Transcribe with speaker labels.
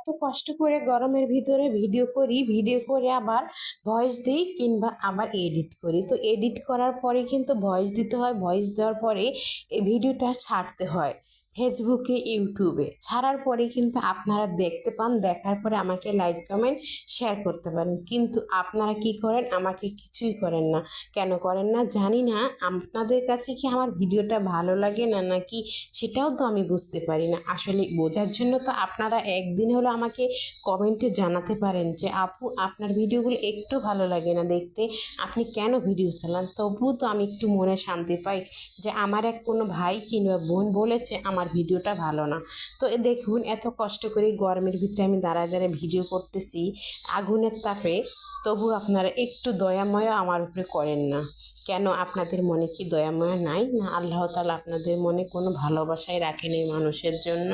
Speaker 1: এত কষ্ট করে গরমের ভিতরে ভিডিও করি, ভিডিও করে আবার ভয়েস দিই কিংবা আবার এডিট করি। তো এডিট করার পরে কিন্তু ভয়েস দিতে হয়, ভয়েস দেওয়ার পরে এই ভিডিওটা ছাড়তে হয় ফেসবুকে, ইউটিউবে। ছাড়ার পরে কিন্তু আপনারা দেখতে পান, দেখার পরে আমাকে লাইক কমেন্ট শেয়ার করতে পারেন, কিন্তু আপনারা কি করেন? আমাকে কিছুই করেন না। কেন করেন না জানি না। আপনাদের কাছে কি আমার ভিডিওটা ভালো লাগে না নাকি সেটাও তো আমি বুঝতে পারি না। আসলে বোঝার জন্য তো আপনারা একদিন হলো আমাকে কমেন্টে জানাতে পারেন যে আপু আপনার ভিডিওগুলো একটু ভালো লাগে না দেখতে, আপনি কেন ভিডিও চালান? তবুও তো আমি একটু মনে শান্তি পাই যে আমার কোনো ভাই কিংবা বোন বলেছে আমার ভিডিওটা ভালো না। তো দেখুন, এত কষ্ট করে গরমের ভিতরে আমি দাঁড়ায় দাঁড়ায় ভিডিও করতেছি আগুনের তাপে, তবু আপনারা একটু দয়াময় আমার উপরে করেন না। কেন? আপনাদের মনে কি দয়াময় নাই? না আল্লাহ তাআলা আপনাদের মনে কোনো ভালোবাসাই রাখেনি মানুষের জন্য?